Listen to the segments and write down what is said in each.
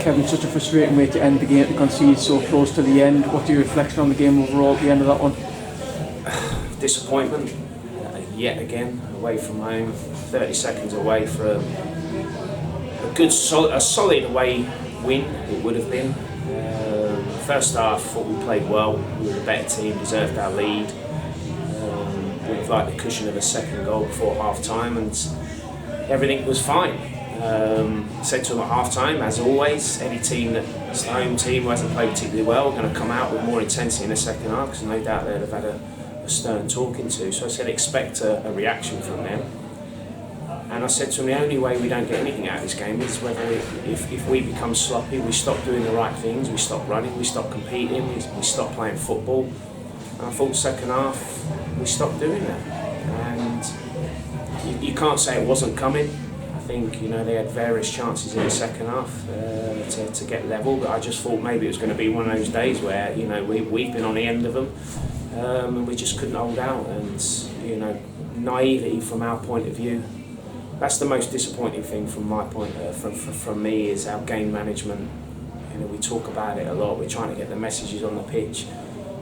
Kevin, such a frustrating way to end the game to concede so close to the end. What's your reflection on the game overall at the end of that one? Disappointment, yet again, away from home, 30 seconds away from a solid away win, it would have been. First half, thought we played well, we were the better team, deserved our lead. Would have liked the cushion of a second goal before half time, and everything was fine. Said to them at half time, as always, any team that's the home team who hasn't played particularly well are going to come out with more intensity in the second half, because no doubt they'd have had a stern talking to. So I said expect a reaction from them. And I said to them, the only way we don't get anything out of this game is whether if we become sloppy, we stop doing the right things, we stop running, we stop competing, we stop playing football. And I thought second half we stopped doing that. And you can't say it wasn't coming. I think they had various chances in the second half to get level, but I just thought maybe it was going to be one of those days where we've been on the end of them, and we just couldn't hold out. And naivety from our point of view. That's the most disappointing thing from my point, from me, is our game management. We talk about it a lot. We're trying to get the messages on the pitch.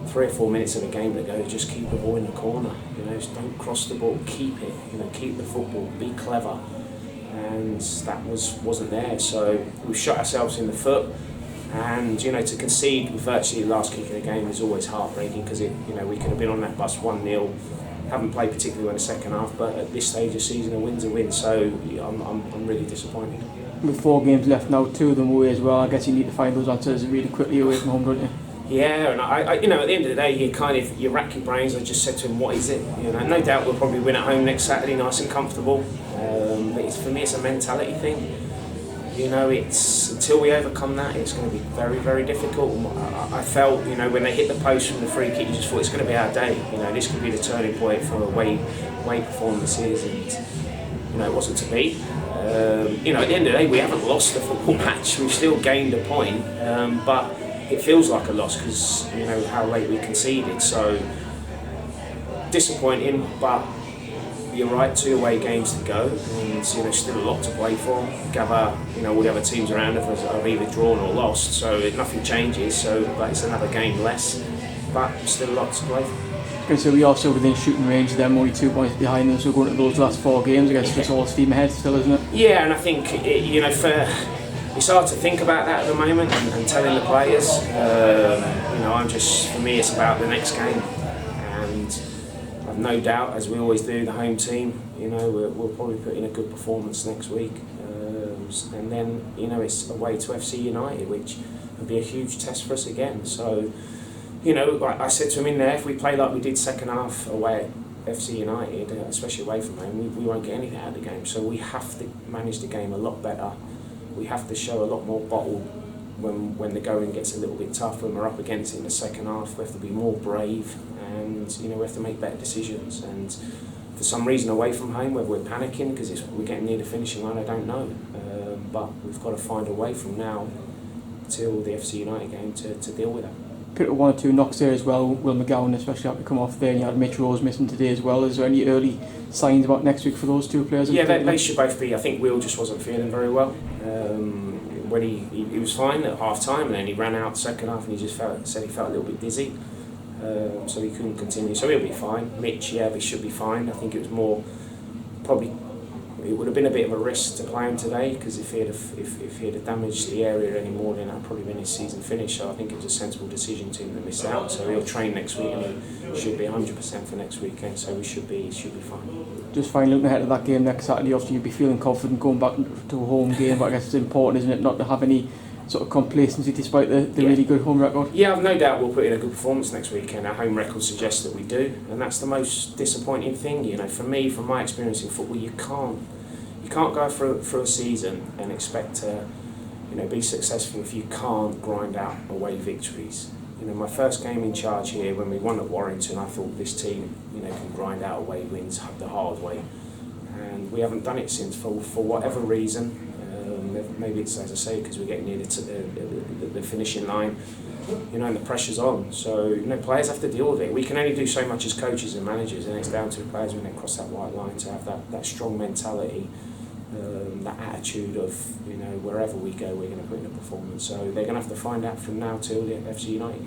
3 or 4 minutes of a game to go, just keep the ball in the corner. Just don't cross the ball. Keep it. Keep the football. Be clever. And that wasn't there. So we shot ourselves in the foot. And to concede with virtually the last kick of the game is always heartbreaking, because we could have been on that bus 1-0. Haven't played particularly well in the second half, but at this stage of the season, a win's a win. So I'm really disappointed. With 4 games left now, 2 of them away as well. I guess you need to find those answers really quickly away from home, don't you? Yeah, and I at the end of the day, you rack your brains. I just said to him, what is it? No doubt we'll probably win at home next Saturday, nice and comfortable. But for me, it's a mentality thing. It's until we overcome that, it's going to be very, very difficult. I felt, when they hit the post from the free kick, you just thought it's going to be our day. This could be the turning point for away performances, and it wasn't to be. At the end of the day, we haven't lost the football match. We've still gained a point, but it feels like a loss because how late we conceded. So disappointing, but you're right, 2 away games to go, and still a lot to play for. Gather, all the other teams around us have either drawn or lost, so nothing changes. So, but it's another game less, but still a lot to play for. Okay, so we are still within shooting range. They're only 2 points behind them, so going to those last 4 games, I guess it's all steam ahead still, isn't it? Yeah, and I think it's hard to think about that at the moment and telling the players. For me, it's about the next game. I've no doubt, as we always do, the home team, we'll probably put in a good performance next week. And then, it's away to FC United, which would be a huge test for us again. So, like I said to him in there, if we play like we did second half away at FC United, especially away from home, we won't get anything out of the game. So we have to manage the game a lot better. We have to show a lot more bottle when the going gets a little bit tough, when we're up against it in the second half. We have to be more brave, and we have to make better decisions. And for some reason away from home, whether we're panicking because we're getting near the finishing line, I don't know. But we've got to find a way from now till the FC United game to deal with that. Picked up 1 or 2 knocks there as well. Will McGowan especially had to come off there, and you had Mitch Rose missing today as well. Is there any early signs about next week for those 2 players? Yeah, they should both be. I think Will just wasn't feeling very well. When he was fine at half time, and then he ran out second half, and he just said he felt a little bit dizzy, so he couldn't continue. So he'll be fine. Mitch, he should be fine. I think it was more probably. It would have been a bit of a risk to play him today, because if he'd have damaged the area any more, then that'd probably been his season finish. So I think it was a sensible decision to him to miss out. So he'll train next week, and he should be 100% for next weekend. So he should be fine. Just finally looking ahead to that game next Saturday, obviously you'll be feeling confident going back to a home game, but I guess it's important, isn't it, not to have any sort of complacency despite the really good home record? Yeah, I've no doubt we'll put in a good performance next weekend. Our home record suggests that we do, and that's the most disappointing thing. For me, from my experience in football, you can't go through a season and expect to be successful if you can't grind out away victories. My first game in charge here, when we won at Warrington, I thought this team can grind out away wins the hard way, and we haven't done it since for whatever reason. Maybe it's, as I say, because we're getting near the finishing line, and the pressure's on. So players have to deal with it. We can only do so much as coaches and managers, and it's down to the players when they cross that white line to have that strong mentality that attitude of, you know, wherever we go, we're going to put in a performance. So they're going to have to find out from now till the FC United.